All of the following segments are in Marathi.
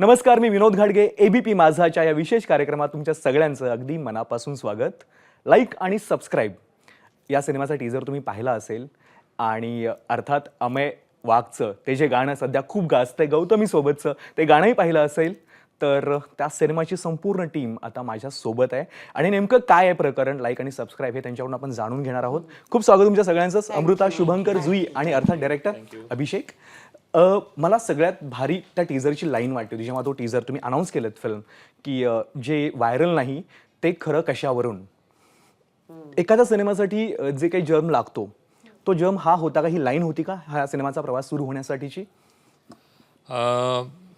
नमस्कार, मी विनोद घाडगे. एबीपी माझाच्या या विशेष कार्यक्रमात तुमच्या सगळ्यांचं अगदी मनापासून स्वागत. लाईक आणि सबस्क्राईब या सिनेमाचा टीजर तुम्ही पाहिला असेल आणि अर्थात अमय वाघचं ते जे गाणं सध्या खूप गाजतंय गौतमी सोबतचं ते गाणंही पाहिलं असेल. तर त्या सिनेमाची संपूर्ण टीम आता माझ्या सोबत आहे आणि नेमकं काय आहे प्रकरण, लाईक आणि सबस्क्राईब हे त्यांच्याकडून आपण जाणून घेणार आहोत. खूप स्वागत तुमच्या सगळ्यांचं. अमृता, शुभंकर, जुई आणि अर्थात डायरेक्टर अभिषेक. मला सगळ्यात भारी त्या टीजरची लाईन वाटते होती जेव्हा तो टीजर तुम्ही अनाऊन्स केलं फिल्म की जे व्हायरल नाही ते खरं कशावरून. एखाद्या सिनेमासाठी जे काही जर्म लागतो तो जर्म हा होता का, ही लाईन होती का हा सिनेमाचा प्रवास सुरू होण्यासाठीची?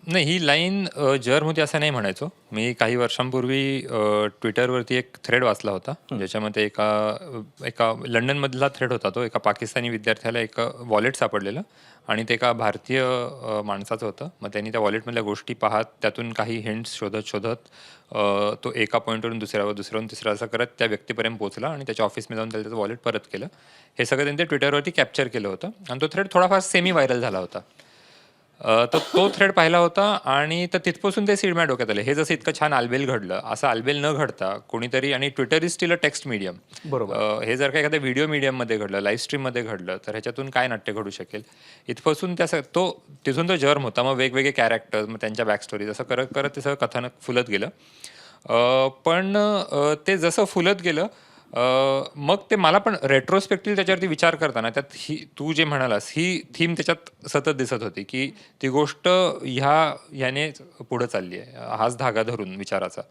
नाही, ही लाईन जर्म होती असं नाही म्हणायचो मी. काही वर्षांपूर्वी ट्विटरवरती एक थ्रेड वाचला होता ज्याच्यामध्ये एका लंडनमधला थ्रेड होता. तो एका पाकिस्तानी विद्यार्थ्याला एक वॉलेट सापडलेलं आणि ते एका भारतीय माणसाचं होतं. मग त्यांनी त्या वॉलेटमधल्या गोष्टी पाहत त्यातून काही हिंट्स शोधत शोधत तो एका पॉईंटवरून दुसऱ्यावरून तिसरा असं करत त्या व्यक्तीपर्यंत पोहोचला आणि त्याच्या ऑफिसमध्ये जाऊन त्याला त्याचं वॉलेट परत केलं. हे सगळं त्यांनी ट्विटरवरती कॅप्चर केलं होतं आणि तो थ्रेड थोडाफार सेमी व्हायरल झाला होता. तर तो थ्रेड पाहिला होता आणि तर तिथपासून ते सीड माझ्या डोक्यात आले. हे जसं इतकं छान आलबेल घडलं, असं आलबेल न घडता कोणीतरी, आणि Twitter is steel a text medium. बरोबर. हे जर का एखाद्या व्हिडिओ मीडियममध्ये घडलं, लाईव्ह स्ट्रीममध्ये घडलं, तर ह्याच्यातून काय नाट्य घडू शकेल. इथपासून तिथून तो जर्म होता. मग वेगवेगळे कॅरेक्टर्स, मग त्यांच्या बॅकस्टोरीज असं करत करत ते सगळं कथानक फुलत गेलं. पण ते जसं फुलत गेलं मग ते मला पण रेट्रोस्पेक्टिव्ह त्याच्यावरती विचार करताना त्यात तू जे म्हणालास ही थीम त्याच्यात सतत दिसत होती की ती गोष्ट ह्याने पुढं चालली आहे, हाच धागा धरून विचाराचा.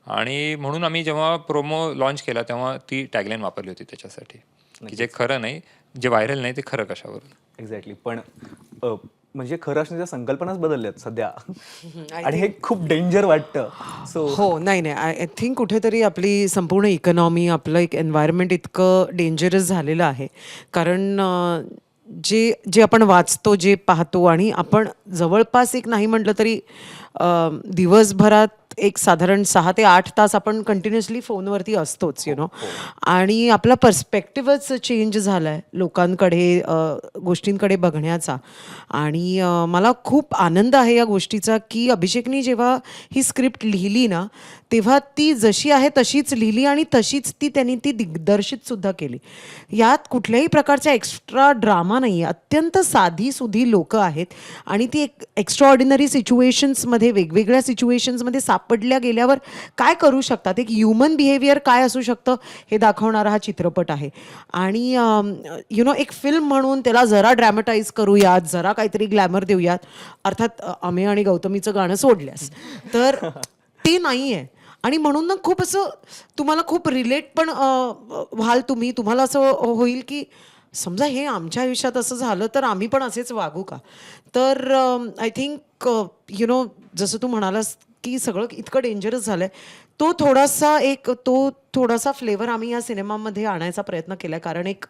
आणि म्हणून आम्ही जेव्हा प्रोमो लॉन्च केला तेव्हा ती टॅगलाईन वापरली होती त्याच्यासाठी की जे खरं नाही, जे व्हायरल नाही ते खरं कशावरून. एक्झॅक्टली. पण म्हणजे खरं असण्याच्या संकल्पनाच बदलल्यात सध्या आणि हे खूप डेंजर वाटतं. हो, नाही आय थिंक कुठेतरी आपली संपूर्ण इकॉनॉमी, आपलं एक एन्व्हायरमेंट इतकं डेंजरस झालेलं आहे. कारण जे जे आपण वाचतो, जे पाहतो, आणि आपण जवळपास एक नाही म्हटलं तरी दिवसभरात एक साधारण 6 ते 8 तास आपण कंटिन्युअसली फोनवरती असतोच, आणि आपला पर्स्पेक्टिव्हच चेंज झाला आहे लोकांकडे, गोष्टींकडे बघण्याचा. आणि मला खूप आनंद आहे या गोष्टीचा की अभिषेकनी जेव्हा ही स्क्रिप्ट लिहिली ना, तेव्हा ती जशी आहे तशीच लिहिली आणि तशीच त्यांनी ती दिग्दर्शित सुद्धा केली. यात कुठल्याही प्रकारचा एक्स्ट्रा ड्रामा नाही आहे. अत्यंत साधीसुधी लोकं आहेत आणि ती एक एक्स्ट्राऑर्डिनरी सिच्युएशन्समध्ये, वेगवेगळ्या सिच्युएशन्समध्ये सापडल्या गेल्यावर काय करू शकतात, एक ह्युमन बिहेवियर काय असू शकतं हे दाखवणारा हा चित्रपट आहे. आणि एक फिल्म म्हणून त्याला जरा ड्रॅमटाईज करूयात, जरा काहीतरी ग्लॅमर देऊयात, अर्थात अमेय आणि गौतमीचं गाणं सोडल्यास, तर ते नाही आहे. आणि म्हणून ना खूप असं तुम्हाला खूप रिलेट पण व्हाल तुम्हाला असं होईल की समजा हे आमच्या आयुष्यात असं झालं तर आम्ही पण असेच वागू का. तर आय थिंक जसं तू म्हणालास की सगळं इतकं डेंजरस झालं आहे, तो थोडासा फ्लेवर आम्ही या सिनेमामध्ये आणायचा प्रयत्न केला आहे. कारण एक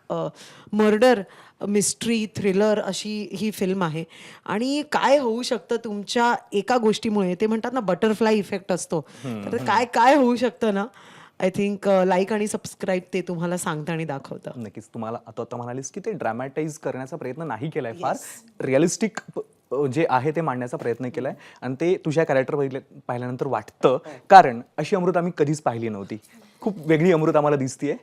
मर्डर मिस्ट्री थ्रिलर अशी ही फिल्म आहे. आणि काय होऊ शकतं तुमच्या एका गोष्टीमुळे, ते म्हणतात ना बटरफ्लाय इफेक्ट असतो, तर काय काय होऊ शकतं ना, आय थिंक लाईक आणि सबस्क्राईब ते तुम्हाला सांगतं आणि दाखवतं. नक्कीच. तुम्हाला आता म्हणालीस की ते ड्रॅमॅटाईज करण्याचा प्रयत्न नाही केलाय, फार रिअलिस्टिक जे आहे ते मांडण्याचा प्रयत्न केलाय आणि ते तुझ्या कॅरेक्टर पाहिल्यानंतर वाटतं. कारण अशी अमृत आम्ही कधीच पाहिली नव्हती. खूप वेगळी अमृत आम्हाला दिसतीये.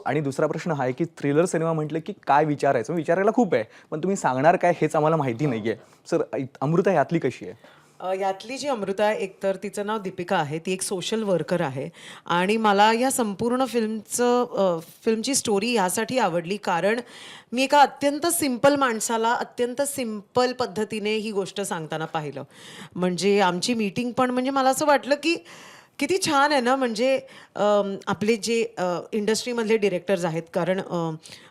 आणि दुसरा प्रश्न हा आहे की थ्रिलर सिनेमा म्हटलं की काय विचारायचं, विचारायला खूप आहे, पण तुम्ही सांगणार काय हेच आम्हाला माहिती नाहीये. सर, अमृता यातली कशी आहे? यातली जी अमृता आहे, एकतर तिचं नाव दीपिका आहे, ती एक सोशल वर्कर आहे. आणि मला या संपूर्ण फिल्मची स्टोरी यासाठी आवडली कारण मी एका अत्यंत सिंपल माणसाला अत्यंत सिंपल पद्धतीने ही गोष्ट सांगताना पाहिलं. म्हणजे आमची मीटिंग पण, म्हणजे मला असं वाटलं की किती छान आहे ना. म्हणजे आपले जे इंडस्ट्रीमधले डिरेक्टर्स आहेत, कारण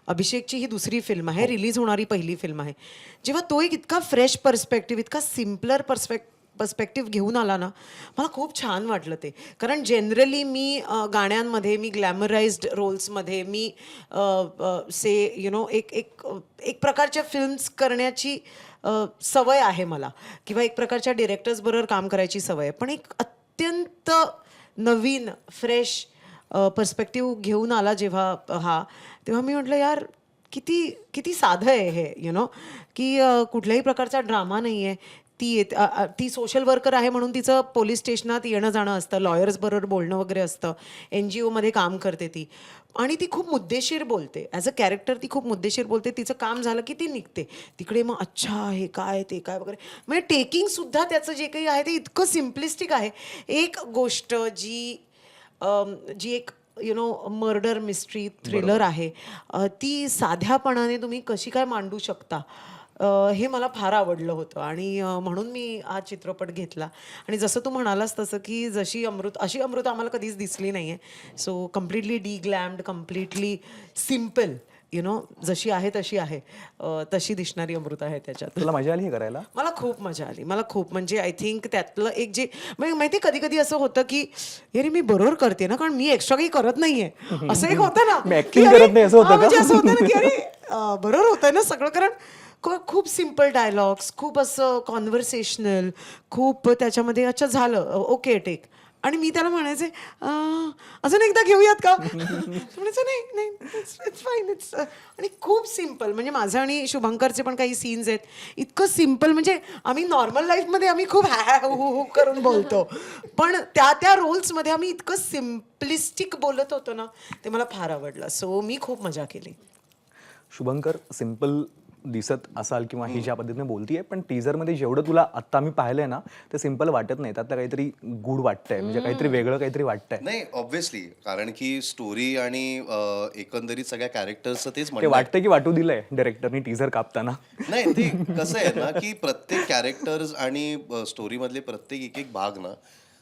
अभिषेकची ही दुसरी फिल्म आहे, रिलीज होणारी पहिली फिल्म आहे. जेव्हा तो एक इतका फ्रेश पर्स्पेक्टिव्ह, इतका सिम्पलर पर्स्पेक्टिव्ह घेऊन आला ना, मला खूप छान वाटलं ते. कारण जनरली मी गाण्यांमध्ये, मी ग्लॅमराइज्ड रोल्समध्ये, मी एक प्रकारच्या फिल्म्स करण्याची सवय आहे मला, किंवा एक प्रकारच्या डिरेक्टर्स बरोबर काम करायची सवय आहे. पण एक अत्यंत नवीन फ्रेश पर्स्पेक्टिव्ह घेऊन आला जेव्हा तेव्हा मी म्हटलं यार किती किती साधं आहे हे, की कुठल्याही प्रकारचा ड्रामा नाही आहे. ती सोशल वर्कर आहे म्हणून तिचं पोलीस स्टेशनात येणं जाणं असतं, लॉयर्स बरोबर बोलणं वगैरे असतं, NGO मध्ये काम करते ती, आणि ती खूप मुद्देशीर बोलते. ॲज अ कॅरेक्टर ती खूप मुद्देशीर बोलते. तिचं काम झालं की ती निघते तिकडे. मग अच्छा हे काय ते काय वगैरे, म्हणजे टेकिंगसुद्धा त्याचं जे काही आहे ते इतकं सिम्प्लिस्टिक आहे. एक गोष्ट जी एक मर्डर मिस्ट्री थ्रिलर आहे, ती साध्यापणाने तुम्ही कशी काय मांडू शकता, हे मला फार आवडलं होतं. आणि म्हणून मी हा चित्रपट घेतला. आणि जसं तू म्हणालास तसं की अशी अमृत आम्हाला कधीच दिसली नाही आहे. सो कम्प्लिटली डिग्लॅम्ड, कम्प्लिटली सिम्पल, जशी आहे तशी आहे, तशी दिसणारी अमृत आहे त्याच्यात. तुला मजा आली हे करायला? मला खूप मजा आली. मला खूप, म्हणजे आय थिंक त्यातलं एक जे म्हणजे माहिती, कधी कधी असं होतं की अरे मी बरोबर करते ना, कारण मी एक्स्ट्रा काही करत नाहीये, असं एक होतं ना. मी acting करत नाही असं होतं का? म्हणजे असं होतं ना की अरे बरोबर होतंय ना सगळं, कारण खूप सिम्पल डायलॉग्स, खूप असं कॉन्व्हर्सेशनल, खूप त्याच्यामध्ये अच्छा झालं ओके टेक. आणि मी त्याला म्हणायचे अजून एकदा घेऊयात का? म्हणायचं नाही नाही इट्स फाईन, इट्स. आणि खूप सिम्पल, म्हणजे माझं आणि शुभंकरचे पण काही सीन्स आहेत इतकं सिम्पल, म्हणजे आम्ही नॉर्मल लाईफमध्ये आम्ही खूप हॅ हू करून बोलतो, पण त्या रोल्समध्ये आम्ही इतकं सिम्प्लिस्टिक बोलत होतो ना, ते मला फार आवडलं. सो मी खूप मजा केली. शुभंकर, सिम्पल दिसत असाल किंवा ही ज्या पद्धतीने बोलतीये, पण टीजरमध्ये जेवढं तुला आत्ता आम्ही पाहिलंय ना, ते सिम्पल वाटत नाही. त्यातलं काहीतरी गूढ वाटतंय, म्हणजे काहीतरी वेगळं काहीतरी वाटतंय. नाही ऑब्व्हियसली, कारण की स्टोरी आणि एकंदरीत सगळ्या कॅरेक्टर्सचं तेच ते म्हणणं आहे. वाटतंय की वाटू दिलंय डायरेक्टरनी टीजर कापताना. नाही ते कसं आहे ना की प्रत्येक कॅरेक्टर्स आणि स्टोरी मधले प्रत्येक एक एक भाग ना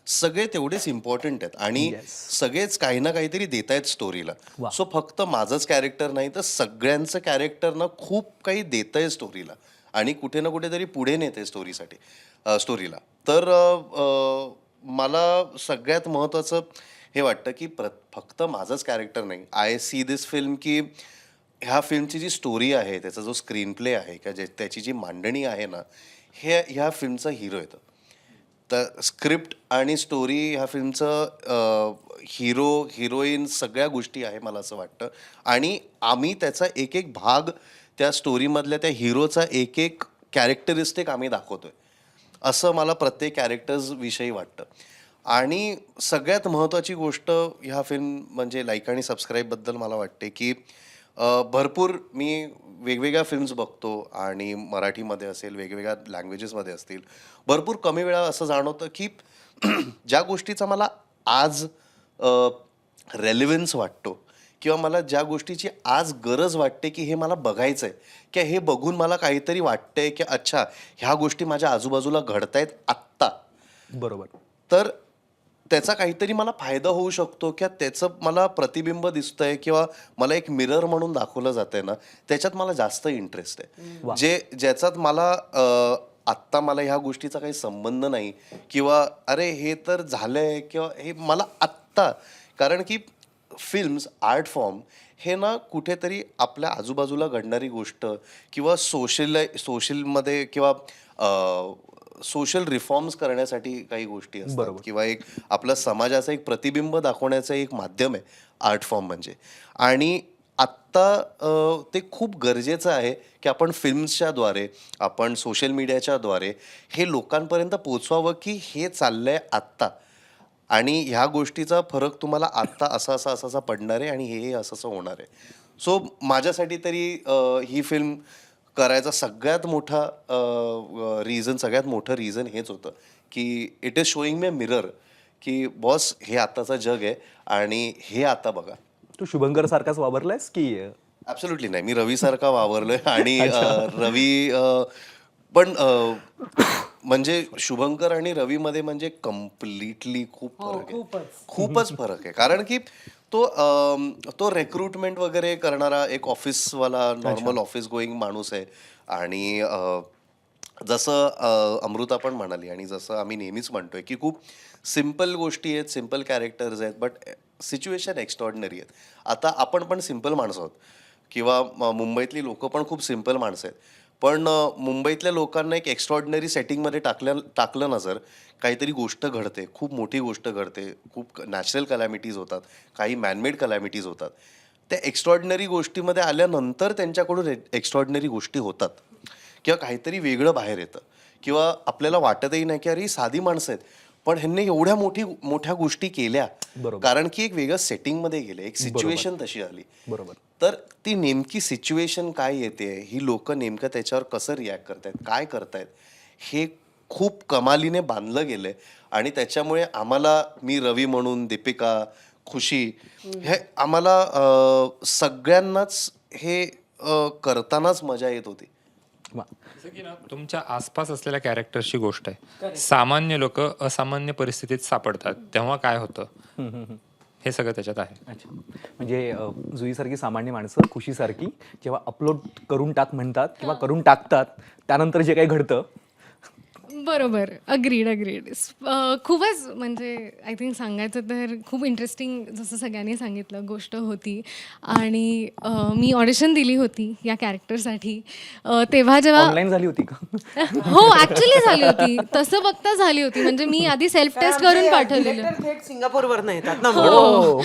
सगळे तेवढेच इम्पॉर्टंट आहेत आणि सगळेच काही ना काहीतरी देत आहेत स्टोरीला. सो फक्त माझंच कॅरेक्टर नाही तर सगळ्यांचं कॅरेक्टर ना खूप काही देत आहे स्टोरीला आणि कुठे ना कुठेतरी पुढे नेते स्टोरीला. तर मला सगळ्यात महत्त्वाचं हे वाटतं की फक्त माझंच कॅरेक्टर नाही. आय सी दिस फिल्म की ह्या फिल्मची जी स्टोरी आहे, त्याचा जो स्क्रीन प्ले आहे किंवा त्याची जी मांडणी आहे ना, हे ह्या फिल्मचा हिरो येतं. तर स्क्रिप्ट आणि स्टोरी ह्या फिल्मचं हिरोईन सगळ्या गोष्टी आहे मला असं वाटतं. आणि आम्ही त्याचा एक एक भाग त्या स्टोरीमधल्या त्या हिरोचा एक एक कॅरेक्टरिस्टिक आम्ही दाखवतोय असं मला प्रत्येक कॅरेक्टर्स विषयी वाटतं. आणि सगळ्यात महत्त्वाची गोष्ट ह्या फिल्म म्हणजे लाईक आणि सबस्क्राईबबद्दल मला वाटते की भरपूर मी वेगवेगळ्या फिल्म्स बघतो आणि मराठीमध्ये असेल, वेगवेगळ्या लँग्वेजेसमध्ये असतील, भरपूर कमी वेळा असं जाणवतं की ज्या गोष्टीचा मला आज रेलिव्हन्स वाटतो किंवा मला ज्या गोष्टीची आज गरज वाटते की हे मला बघायचं आहे किंवा हे बघून मला काहीतरी वाटतंय की अच्छा ह्या गोष्टी माझ्या आजूबाजूला घडतायत आत्ता, बरोबर. तर त्याचा काहीतरी मला फायदा होऊ शकतो किंवा त्याचं मला प्रतिबिंब दिसतंय किंवा मला एक मिरर म्हणून दाखवलं जातंय ना, त्याच्यात मला जास्त इंटरेस्ट आहे. ज्याच्यात मला आत्ता मला ह्या गोष्टीचा काही संबंध नाही किंवा अरे हे तर झालंय किंवा हे मला आत्ता, कारण की फिल्म्स आर्ट फॉर्म हे ना कुठेतरी आपल्या आजूबाजूला घडणारी गोष्ट किंवा सोशलमध्ये किंवा सोशल रिफॉर्म्स करण्यासाठी काही गोष्टी असतात किंवा एक आपल्या समाजाचं एक प्रतिबिंब दाखवण्याचं एक माध्यम आहे आर्ट फॉर्म म्हणजे. आणि आत्ता ते खूप गरजेचं आहे की आपण फिल्म्सच्या द्वारे, आपण सोशल मीडियाच्या द्वारे हे लोकांपर्यंत पोचवावं की हे चाललंय आत्ता आणि ह्या गोष्टीचा फरक तुम्हाला आत्ता असा पडणार आहे आणि हे असं होणार आहे. सो माझ्यासाठी तरी ही फिल्म करायचा सगळ्यात मोठं रिझन हेच होतं की it is showing me a mirror की बॉस हे आत्ताचं जग आहे आणि हे आता बघा. तू शुभंकर सारखाच वावरलायस की? ॲब्सोल्युटली नाही, मी रवीसारखा वावरलोय आणि रवी पण म्हणजे शुभंकर आणि रवीमध्ये म्हणजे कम्प्लिटली खूप फरक आहे, खूपच फरक आहे. कारण की तो रिक्रुटमेंट वगैरे करणारा एक ऑफिसवाला नॉर्मल ऑफिस गोईंग माणूस आहे आणि जसं अमृता पण म्हणाली आणि जसं आम्ही नेहमीच म्हणतोय की खूप सिम्पल गोष्टी आहेत, सिम्पल कॅरेक्टर्स आहेत, बट सिच्युएशन एक्स्ट्रॉर्डिनरी आहेत. आता आपण पण सिम्पल माणसं आहोत किंवा मुंबईतली लोकं पण खूप सिम्पल माणसं आहेत, पण मुंबईतल्या लोकांना एक एक्स्ट्रॉर्डिनरी सेटिंगमध्ये टाकलं ना जर, काहीतरी गोष्ट घडते, खूप मोठी गोष्ट घडते, खूप नॅचरल कलॅमिटीज होतात, काही मॅनमेड कलॅमिटीज होतात. त्या एक्स्ट्रॉर्डिनरी गोष्टीमध्ये आल्यानंतर त्यांच्याकडून एक्स्ट्रॉर्डिनरी गोष्टी होतात किंवा काहीतरी वेगळं बाहेर येतं किंवा आपल्याला वाटतही नाही की अरे ही साधी माणसं आहेत, पण ह्यांनी एवढ्या मोठ्या गोष्टी केल्या, कारण की एक वेगळ्या सेटिंगमध्ये गेले, एक सिच्युएशन तशी आली. बरोबर. तर ती नेमकी सिच्युएशन काय येते, ही लोक नेमकं त्याच्यावर कसं रिॲक्ट करतायत, काय करतायत, हे खूप कमालीने बांधलं गेलंय. आणि त्याच्यामुळे आम्हाला, मी रवी म्हणून, दीपिका, खुशी, हे आम्हाला सगळ्यांनाच हे करतानाच मजा येत होती. वा. जसं की ना तुमच्या आसपास असलेल्या कॅरेक्टर्सची गोष्ट आहे. सामान्य लोक असामान्य परिस्थितीत सापडतात तेव्हा काय होतं, हे सगळं त्याच्यात आहे. अच्छा, म्हणजे जुईसारखी सामान्य माणसं खुशीसारखी जेव्हा अपलोड करून टाक म्हणतात किंवा करून टाकतात, त्यानंतर जे काही घडतं. बरोबर, अग्रीड. खूपच म्हणजे आय थिंक सांगायचं तर खूप इंटरेस्टिंग, जसं सगळ्यांनी सांगितलं, गोष्ट होती. आणि मी ऑडिशन दिली होती या कॅरेक्टरसाठी. तेव्हा जेव्हा ऑनलाईन झाली होती का? हो, ॲक्च्युली झाली होती, तसं बघता झाली होती. म्हणजे मी आधी सेल्फ टेस्ट करून पाठवलेलं. Director थेट सिंगापूरवरनं येतात ना. हो.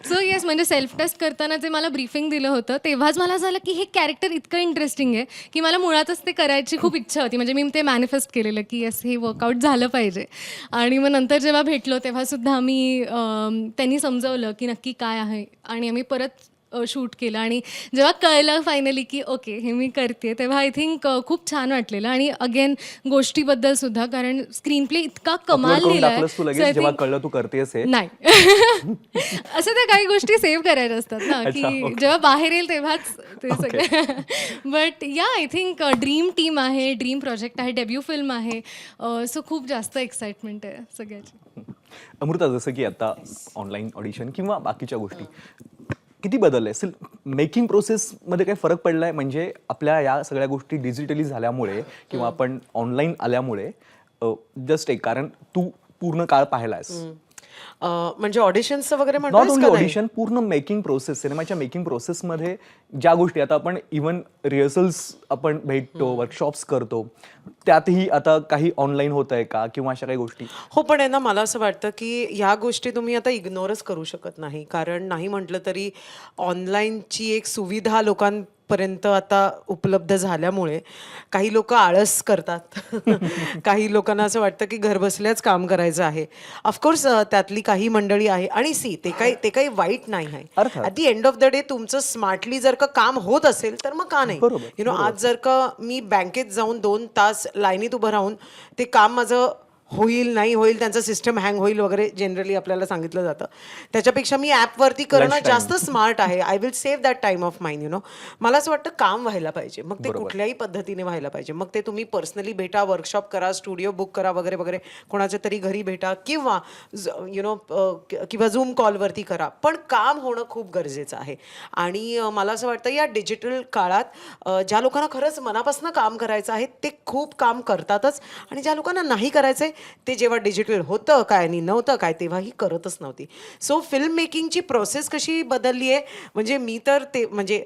सो येस, म्हणजे सेल्फ टेस्ट करताना जे मला ब्रीफिंग दिलं होतं तेव्हाच मला झालं की हे कॅरेक्टर इतकं इंटरेस्टिंग आहे की मला मुळातच ते करायची खूप इच्छा होती. म्हणजे मी ते मॅनिफेस्ट केलेलं की येस, हे वर्कआउट झालं पाहिजे. आणि मग नंतर जेव्हा भेटलो तेव्हासुद्धा आम्ही त्यांनी समजवलं की नक्की काय आहे, आणि आम्ही परत शूट केलं. आणि जेव्हा कळलं फायनली की ओके हे मी करते, तेव्हा आय थिंक खूप छान वाटलेलं. आणि अगेन गोष्टीबद्दल सुद्धा, कारण स्क्रीन प्ले इतका Upload कमाल करून लिहिला टाकलंस तू लगेच जेव्हा कळलं तू करतेस हे? नाही. असं त्या काही गोष्टी सेव्ह करायच्या असतात ना, की जेव्हा बाहेर येईल तेव्हाच ते सगळं. बट या, आय थिंक ड्रीम टीम आहे, ड्रीम प्रोजेक्ट आहे, डेब्यू फिल्म आहे. सो खूप जास्त एक्साइटमेंट आहे सगळ्याची. अमृता, जसं की आता ऑनलाईन ऑडिशन किंवा बाकीच्या गोष्टी किती बदलले असेल, मेकिंग प्रोसेसमध्ये काही फरक पडलाय? म्हणजे आपल्या या सगळ्या गोष्टी डिजिटली झाल्यामुळे किंवा आपण ऑनलाईन आल्यामुळे, जस्ट एक कारण तू पूर्ण काळ पाहिलायस. म्हणजे ऑडिशन्सचं वगैरे नॉट म्हणतोयस ओनली का नाही? ऑडिशन, पूर्ण मेकिंग प्रोसेस, सिनेमाच्या मेकिंग प्रोसेसमध्ये ज्या गोष्टी आता आपण इवन रिहर्सल्स आपण भेटतो, वर्कशॉप्स करतो, त्यातही आता काही ऑनलाईन होत आहे का किंवा अशा काही गोष्टी? हो, पण आहे ना, मला असं वाटतं की ह्या गोष्टी तुम्ही आता इग्नोरच करू शकत नाही. कारण नाही म्हटलं तरी ऑनलाईनची एक सुविधा लोकांपर्यंत आता उपलब्ध झाल्यामुळे काही लोक आळस करतात. काही लोकांना असं वाटतं की घरबसल्याच काम करायचं आहे. ऑफकोर्स त्यातली काही मंडळी आहे, आणि ते काही वाईट नाही आहे. अर्थात. At the end of the day तुमचं स्मार्टली जर का काम होत असेल तर मग का नाही. बरोबर, आज जर का मी बँकेत जाऊन 2 तास लाईनीत उभं राहून ते काम माझं होईल नाही होईल, त्यांचं सिस्टम हँग होईल वगैरे जनरली आपल्याला सांगितलं जातं, त्याच्यापेक्षा मी ॲपवरती करणं जास्त स्मार्ट आहे. I will save that time of mind. मला असं वाटतं काम व्हायला पाहिजे, मग ते कुठल्याही पद्धतीने व्हायला पाहिजे. मग ते तुम्ही पर्सनली भेटा, वर्कशॉप करा, स्टुडिओ बुक करा वगैरे वगैरे, कोणाच्या तरी घरी भेटा, किंवा किंवा झूम कॉलवरती करा, पण काम होणं खूप गरजेचं आहे. आणि मला असं वाटतं या डिजिटल काळात ज्या लोकांना खरंच मनापासून काम करायचं आहे ते खूप काम करतातच, आणि ज्या लोकांना नाही करायचंय ते जेव्हा डिजिटल होतं काय आणि नव्हतं काय तेव्हाही करतच नव्हती. सो फिल्म मेकिंगची प्रोसेस कशी बदलली आहे, म्हणजे मी तर ते म्हणजे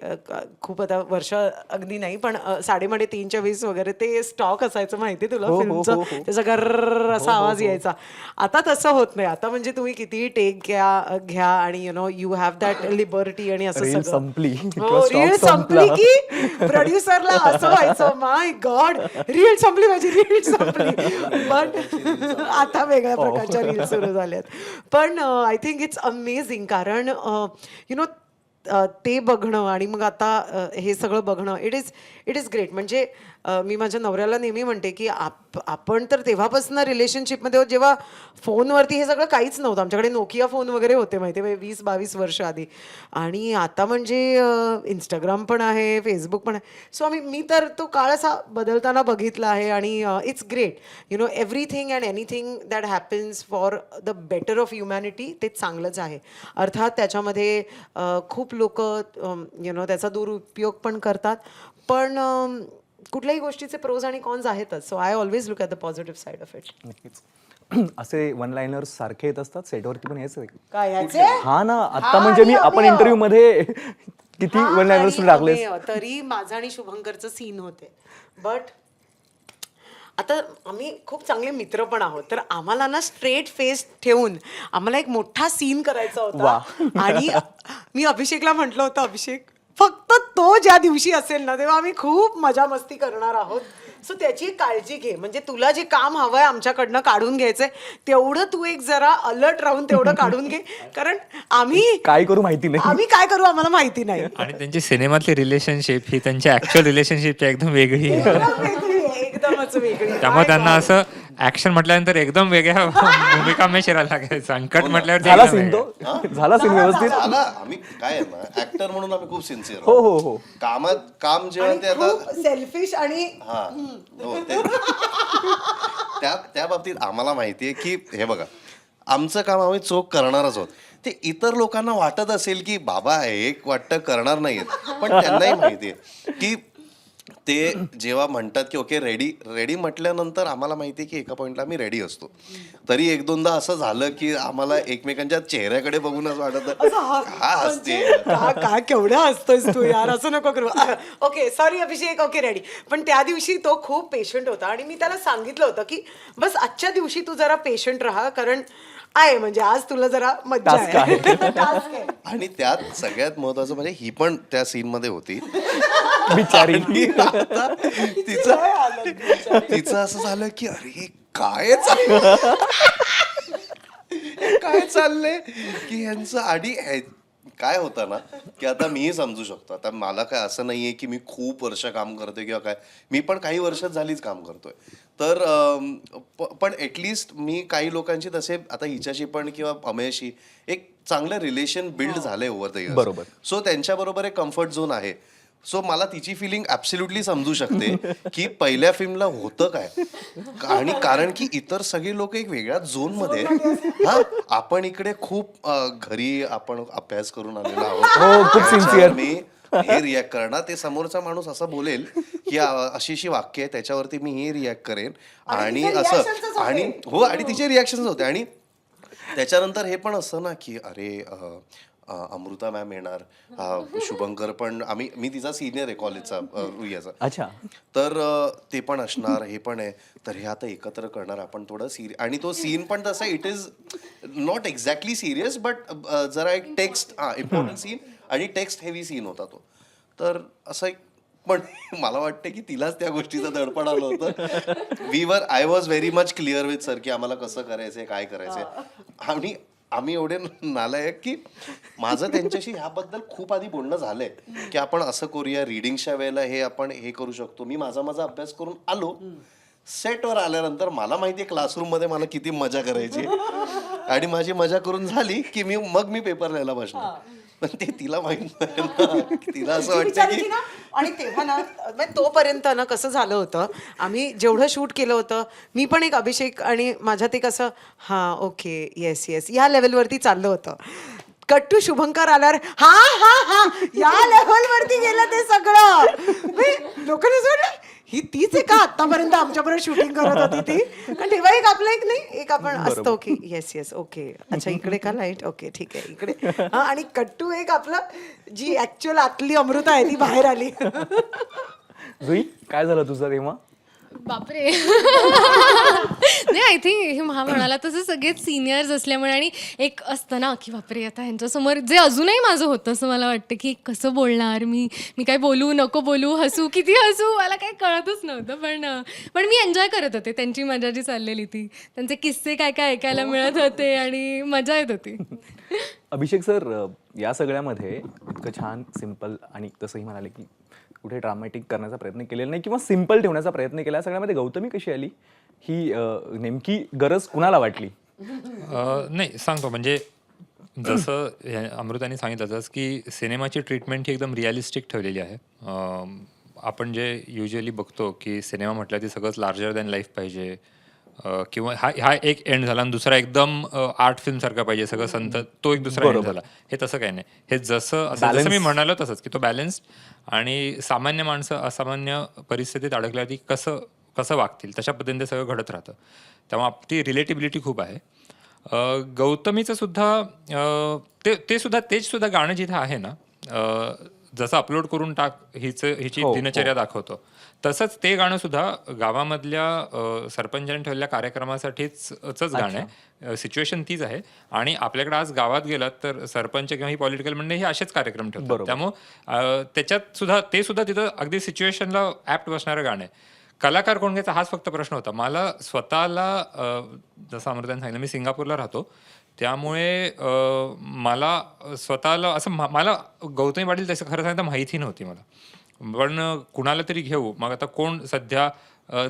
खूप आता वर्ष अगदी नाही, पण 3:30 वगैरे ते स्टॉक असायचं, माहिती तुला फिल्मचं, त्याचा गर्र असा आवाज यायचा. आता तसं होत नाही. आता म्हणजे तुम्ही कितीही टेक घ्या आणि यू हॅव दॅट लिबर्टी, आणि असं रील सगळं. संपली हो, रील संपली की प्रोड्युसरला असं व्हायचं, माय गॉड, रील संपली माझी, रील संपली. बट आता वेगळ्या प्रकारच्या रील सुरू झाल्यात. पण आय थिंक इट्स अमेझिंग, कारण ते बघणं आणि मग आता हे सगळं बघणं, इट इज ग्रेट. म्हणजे मी माझ्या नवऱ्याला नेहमी म्हणते की आपण तर तेव्हापासून रिलेशनशिपमध्ये होतो जेव्हा फोनवरती हे सगळं काहीच नव्हतं. आमच्याकडे नोकिया फोन वगैरे होते, माहिती आहे, 20-22 वर्ष आधी. आणि आता म्हणजे इंस्टाग्राम पण आहे, फेसबुक पण आहे. सो मी तर तो काळ असा बदलताना बघितला आहे. आणि it's great. Everything and anything that happens for the better of humanity, ते चांगलंच आहे. अर्थात त्याच्यामध्ये खूप लोक त्याचा दुरुपयोग पण करतात, पण कुठल्याही गोष्टीचे प्रोज आणि कॉन्स आहेतच. So I always look at the positive side of it. नक्कीच. असे वन लाईनर्स सारखे येत असतात सेटवरती पण, हेच काय ह्याचे? हा ना, आता म्हणजे आपण इंटरव्ह्यू मध्ये किती वन लाईनर्स टाकलेस. तरी माझा आणि शुभंकरचं सीन होते, बट आता आम्ही खूप चांगले मित्र पण आहोत, तर आम्हाला ना स्ट्रेट फेस ठेवून आम्हाला एक मोठा सीन करायचा होता. आणि मी अभिषेकला म्हटलं होतं, अभिषेक फक्त तो ज्या दिवशी असेल ना तेव्हा आम्ही खूप मजा मस्ती करणार आहोत, सो त्याची एक काळजी घे. म्हणजे तुला जे काम हवंय आमच्याकडनं काढून घ्यायचंय तेवढं तू एक जरा अलर्ट राहून तेवढं काढून घे, कारण आम्ही काय करू माहिती नाही. आम्ही काय करू आम्हाला माहिती नाही. आणि त्यांची सिनेमातली रिलेशनशिप ही त्यांच्या ऍक्च्युअल रिलेशनशिपची एकदम वेगळी आहे. एकदम वेगळी आहे, एकदमच वेगळी. त्यामुळे त्यांना असं ऍक्शन म्हटल्यानंतर एकदम वेगळ्या भूमिका शिरायला लागायचं. संकट म्हटल्यावर ते झाला एकदम सीन वेगळं. तो झाला सीन व्यवस्थित. झाला आम्ही काय आहे ना ऍक्टर म्हणून आम्ही खूप सिन्सिअर हो हो हो. काम जेव्हा ते आता सेल्फिश आणि हा हो त्या बाबतीत आम्हाला माहितीये की हे बघा आमचं काम आम्ही चोख करणारच आहोत. ते इतर लोकांना वाटत असेल की बाबा एक वाटतं करणार नाहीयेत, पण त्यांनाही माहितीये की ते जेव्हा म्हणतात की ओके रेडी म्हटल्यानंतर आम्हाला माहिती आहे की एका पॉइंटला आम्ही रेडी असतो. तरी एक दोनदा असं झालं की आम्हाला एकमेकांच्या चेहऱ्याकडे बघूनच वाटत का असते काय केवढा असतोयस तू यार, असं नको करू. ओके सॉरी अभिषेक, ओके रेडी. पण त्या दिवशी तो खूप पेशंट होता आणि मी त्याला सांगितलं होतं की बस आजच्या दिवशी तू जरा पेशंट राहा, कारण आहे म्हणजे आज तुला जरा मज्जा Task आहे. Task आहे. आणि त्यात सगळ्यात महत्वाचं म्हणजे ही पण त्या सीन मध्ये होती बिचारी. आणि आता तिचं असं झालं की अरे काय काय चाललंय की ह्यांचं आधी काय होतं ना की आता मीही समजू शकतो. आता मला काय असं नाहीये की मी खूप वर्ष काम करतोय किंवा काय, मी पण काही वर्षात झालीच काम करतोय. तर पण ऍटलिस्ट मी काही लोकांची तसे आता हिच्याशी पण किंवा अमेयशी एक चांगलं रिलेशन बिल्ड झालंय ओव्हर द इयर्स. बरोबर. सो त्यांच्याबरोबर एक कम्फर्ट झोन आहे. सो मला तिची फिलिंग ऍब्सोल्युटली समजू शकते की पहिल्या फिल्मला होतं काय, आणि कारण की इतर सगळे लोक एक वेगळ्या झोन मध्ये हा आपण इकडे खूप घरी आपण अभ्यास करून आलेलो हो, आहोत. खूप sincere. मी हे रिॲक्ट करणार, ते समोरचा माणूस असं बोलेल की अशी अशी वाक्य आहे त्याच्यावरती मी हे रिॲक्ट करेन आणि तिचे असं reactions च आणि होते. हो आणि तिचे रिॲक्शन होते. आणि त्याच्यानंतर हे पण असतं ना की अरे अमृता मॅम येणार, शुभंकर पण मी तिचा सिनियर आहे कॉलेजचा रुईयाचा, अच्छा. तर ते पण असणार, हे पण आहे. तर हे आता एकत्र करणार आपण थोडं आणि तो सीन पण तसा it is not exactly serious but जरा एक टेक्स्ट इम्पॉर्टंट सीन आणि टेक्स्ट हेवी सीन होता तो. तर असं एक पण मला वाटतं की तिलाच त्या गोष्टीचं दडपण आलं होतं. I was very much clear with sir की आम्हाला कसं करायचंय काय करायचंय. आणि आम्ही एवढे नालायक की माझं त्यांच्याशी ह्याबद्दल खूप आधी बोलणं झालंय की आपण असं करूया, रिडिंगच्या वेळेला हे आपण हे करू शकतो. मी माझा अभ्यास करून आलो, सेटवर आल्यानंतर मला माहितीये क्लासरूम मध्ये मला किती मजा करायची आणि माझी मजा करून झाली की मग मी पेपर लिहायला बसणार. पण ते तिला माहित नाही ना, तिला असं वाटतं बिचारी की ती ना, आणि तेव्हा ना म्हणजे तोपर्यंत ना कसं झालं होतं, आम्ही जेवढं शूट केलं होतं, मी पण एक अभिषेक आणि माझ्यात एक असं हां ओके येस येस या लेवलवरती चाललं होतं. कट टू शुभंकर आल्यावर हा हा हा या लेवलवरती गेलं ते सगळं. लोकांनी असं वाटलं ही तीच आहे का आतापर्यंत आमच्याबरोबर शूटिंग करत होती ती. आणि तेव्हा एक आपलं एक नाही एक आपण असतो की येस येस ओके अच्छा इकडे का लाईट ओके ठीक आहे इकडे हा. आणि कट्टू एक आपलं जी ऍक्च्युअल आतली अमृता आहे ती बाहेर आली. जुई काय झालं तुझं तेव्हा? बापरे. नाही आय थिंक हे म्हणाला तसं सगळेच सिनियर्स असल्यामुळे आणि एक असतं ना की बापरे आता ह्यांच्यासमोर जे अजूनही माझं होतं असं मला वाटतं की कसं बोलणार मी काय बोलू नको बोलू, हसू किती हसू, मला काही कळतच नव्हतं. पण मी एन्जॉय करत होते त्यांची मजा जी चाललेली ती, त्यांचे किस्से काय काय ऐकायला मिळत होते आणि मजा येत होती. अभिषेक सर, या सगळ्यामध्ये इतकं छान सिम्पल आणि तसंही म्हणाले की कुठे ड्रामॅटिक करण्याचा प्रयत्न केलेला नाही किंवा सिम्पल ठेवण्याचा प्रयत्न केला. सगळ्यामध्ये गौतमी कशी आली, ही नेमकी गरज कुणाला वाटली? नाही सांगतो, म्हणजे जसं अमृताने सांगितलं तसं की सिनेमाची ट्रीटमेंट ही एकदम रिअलिस्टिक ठेवलेली आहे. आपण जे युजली बघतो की सिनेमा म्हटलं ते सगळंच लार्जर दॅन लाईफ पाहिजे, किंवा हा एक एंड झाला आणि दुसरा एकदम आर्ट फिल्म सारखा पाहिजे सगळं संत, तो एक दुसरा एंड झाला. हे तसं काही नाही. हे जसं मी म्हणालो तसंच की तो बॅलन्स्ड आणि सामान्य माणसं असामान्य परिस्थितीत अडकल्यावरती कसं वागतील तशा पद्धतीने सगळं घडत राहतं. त्यामुळे ती रिलेटिबिलिटी खूप आहे. गौतमीचं सुद्धा तेच सुद्धा गाणं जिथं आहे ना, जसं अपलोड करून हिची दिनचर्या दाखवतो तसंच ते गाणं सुद्धा गावामधल्या सरपंचाने ठेवलेल्या कार्यक्रमासाठीच गाणं आहे. सिच्युएशन तीच आहे आणि आपल्याकडे आज गावात गेलात तर सरपंच किंवा ही पॉलिटिकल मंडळी हे असेच कार्यक्रम ठेवतात. त्यामुळं त्याच्यात सुद्धा ते सुद्धा तिथं अगदी सिच्युएशनला ऍप्ट बसणारं गाणं आहे. कलाकार कोण घ्यायचा हाच फक्त प्रश्न होता. मला स्वतःला जसं अमृताने सांगितलं, मी सिंगापूरला राहतो, त्यामुळे मला स्वतःला असं मला गौतमी पाटील तसं खरं सांगता माहिती नव्हती मला. पण कुणाला तरी घेऊ, मग आता कोण सध्या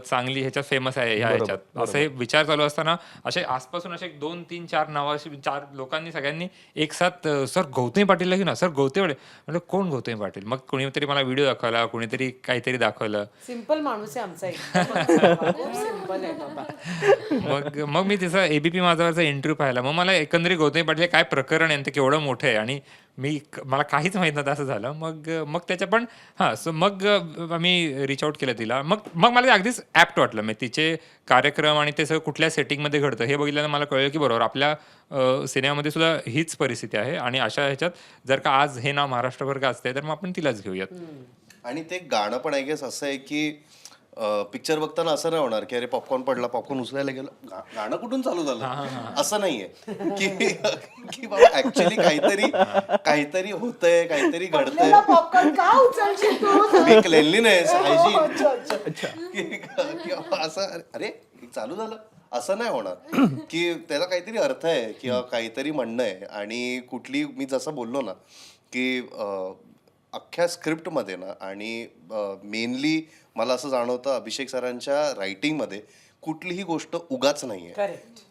चांगली ह्याच्यात फेमस आहे ह्या ह्याच्यात असं हे विचार चालू असताना असे आसपासून असे 2, 3, 4 नावं अशी 4 लोकांनी सगळ्यांनी एक साथ सर गौतमी पाटीलला घेऊ ना, सर गौतमी पाटील. म्हणजे कोण गौतमी पाटील? मग कोणीतरी मला व्हिडिओ दाखवला, कोणीतरी काहीतरी दाखवलं. सिंपल माणूस आहे आमचा सिंपल आहे बाबा. मग मी तिचा एबीपी माझावरचा इंटरव्ह्यू पाहिला. मग मला एकंदरीत गौतमी पाटील हे काय प्रकरण आहे, ते केवढं मोठं आहे आणि मला काहीच माहित नव्हतं असं झालं. मग त्याच्या पण सो मग आम्ही रिच आउट केलं तिला. मग मला ते अगदीच ॲप्ट वाटलं. मग तिचे कार्यक्रम आणि ते सगळं कुठल्या सेटिंगमध्ये घडतं हे बघितल्यानं मला कळलं की बरोबर आपल्या सिनेमामध्ये सुद्धा हीच परिस्थिती आहे आणि अशा ह्याच्यात जर का आज हे नाव महाराष्ट्रभर गाजतंय तर मग आपण तिलाच घेऊयात. आणि ते गाणं पण आय गेस असं आहे की पिक्चर बघताना असं नाही होणार की अरे पॉपकॉर्न पडला, पॉपकॉर्न उचलायला गेलं, गाणं कुठून चालू झालं, असं नाहीये की बाबा ऍक्च्युली काहीतरी होतंय, काहीतरी घडतंय. मी क्लेनलीनेस, हायजीन किंवा असं अरे चालू झालं असं नाही होणार की त्याला काहीतरी अर्थ आहे किंवा काहीतरी म्हणणं आहे. आणि कुठली मी जसं बोललो ना की अख्ख्या स्क्रिप्टमध्ये ना आणि मेनली मला असं जाणवतं अभिषेक सरांच्या रायटिंगमध्ये कुठलीही गोष्ट उगाच नाहीये.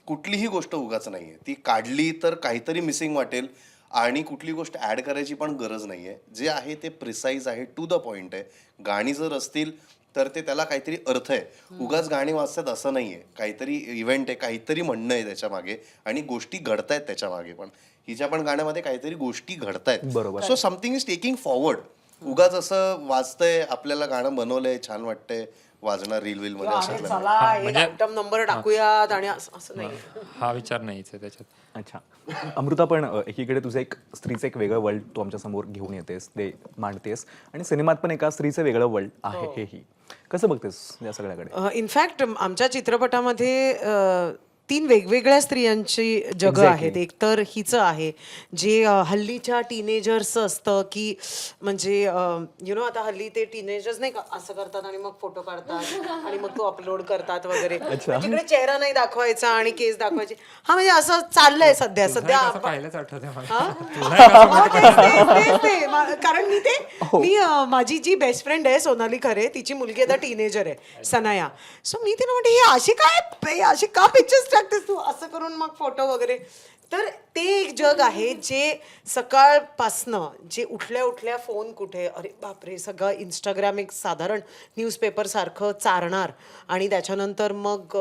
कुठलीही गोष्ट उगाच नाहीये. ती काढली तर काहीतरी मिसिंग वाटेल आणि कुठली गोष्ट ऍड करायची पण गरज नाहीये. जे आहे ते प्रिसाईज आहे, टू द पॉइंट आहे. गाणी जर असतील तर ते त्याला काहीतरी अर्थ आहे. उगाच गाणी वाचतात असं नाहीये. काहीतरी इव्हेंट आहे, काहीतरी म्हणणं आहे त्याच्या मागे आणि गोष्टी घडतायत त्याच्या मागे. पण हिच्या पण गाण्यामध्ये काहीतरी गोष्टी घडतायत. बरोबर. So something is taking forward. उगाच असं वाचतंय, आपल्याला गाणं बनवलंय, छान वाटतंय, वाजणार रील वील मध्ये असं आयटम नंबर टाकूयात आणि असं नाही. हा विचार नाहीच आहे त्याच्यात. अच्छा. अमृता, पण एकीकडे तुझं एक स्त्रीचं एक वेगळं वर्ल्ड तू आमच्या समोर घेऊन येतेस, ते मांडतेस आणि सिनेमात पण एका स्त्रीचं वेगळं वर्ल्ड आहे. हेही कसं बघतेस या सगळ्याकडे? इनफॅक्ट आमच्या चित्रपटामध्ये 3 वेगवेगळ्या स्त्रियांची जगं आहेत. एक तर हिचं आहे जे हल्लीच्या टीनेजर्सचं असतं की म्हणजे आता हल्ली ते टीनेजर्स नाही का असं करतात आणि मग फोटो काढतात आणि मग तो अपलोड करतात वगैरे. तिकडे चेहरा नाही दाखवायचा आणि केस दाखवायचे. म्हणजे असं चाललंय सध्या पाहिलंच आठवतंय मला. कारण मी माझी जी बेस्ट फ्रेंड आहे सोनाली खरे, तिची मुलगी आता टीनेजर आहे सनाया. सो मी तिला म्हणते ही अशी का पिक्चर्स टाकतेस तू असं करून मग फोटो वगैरे. तर ते एक जग आहे जे सकाळपासनं जे उठल्या फोन कुठे, अरे बापरे, सगळं इंस्टाग्राम एक साधारण न्यूजपेपर सारखं चारणार आणि त्याच्यानंतर मग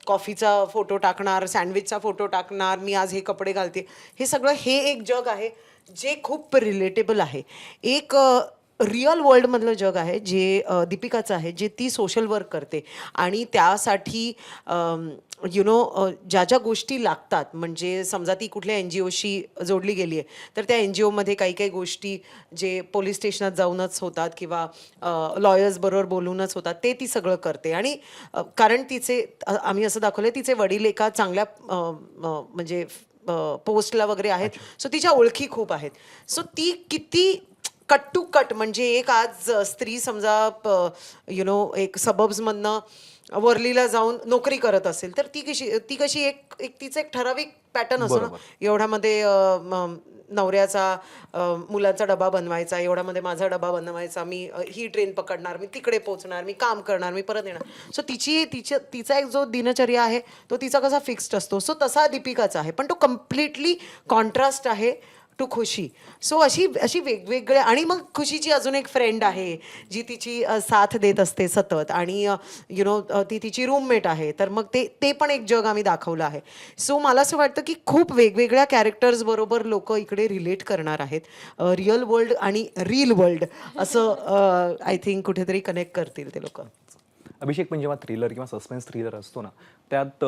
कॉफीचा फोटो टाकणार, सँडविचचा फोटो टाकणार, मी आज हे कपडे घालते, हे सगळं हे एक जग आहे जे खूप रिलेटेबल आहे. एक रिअल वर्ल्डमधलं जग आहे जे दीपिकाचं आहे, जे ती सोशल वर्क करते आणि त्यासाठी ज्या ज्या गोष्टी लागतात, म्हणजे समजा ती कुठल्या NGOशी जोडली गेली आहे तर त्या NGOमध्ये काही गोष्टी जे पोलीस स्टेशनात जाऊनच होतात किंवा लॉयर्स बरोबर बोलूनच होतात ते ती सगळं करते. आणि कारण आम्ही असं दाखवलं तिचे वडील एका चांगल्या म्हणजे पोस्टला वगैरे आहेत. सो तिच्या ओळखी खूप आहेत. सो ती किती कट टू कट, म्हणजे एक आज स्त्री समजा एक सबब्समधनं वर्लीला जाऊन नोकरी करत असेल तर ती कशी एक तिचं एक ठराविक पॅटर्न असतो ना, एवढ्यामध्ये नवऱ्याचा मुलाचा डबा बनवायचा, एवढ्यामध्ये माझा डबा बनवायचा, मी ही ट्रेन पकडणार, मी तिकडे पोहोचणार, मी काम करणार, मी परत येणार. सो तिचा एक जो दिनचर्या आहे तो तिचा कसा फिक्स्ड असतो, सो तसा दीपिकाचा आहे, पण तो कम्प्लिटली कॉन्ट्रास्ट आहे टू खुशी. सो अशी वेगवेगळ्या. आणि मग खुशीची अजून एक फ्रेंड आहे जी तिची साथ देत असते सतत आणि ती तिची रूममेट आहे. तर मग ते पण एक जग आम्ही दाखवलं आहे. सो मला असं वाटतं की खूप वेगवेगळ्या कॅरेक्टर्स बरोबर लोक इकडे रिलेट करणार आहेत. रिअल वर्ल्ड आणि रील वर्ल्ड असं आय थिंक कुठेतरी कनेक्ट करतील ते लोक. अभिषेक, पण जेव्हा थ्रिलर किंवा सस्पेन्स थ्रिलर असतो ना, त्यात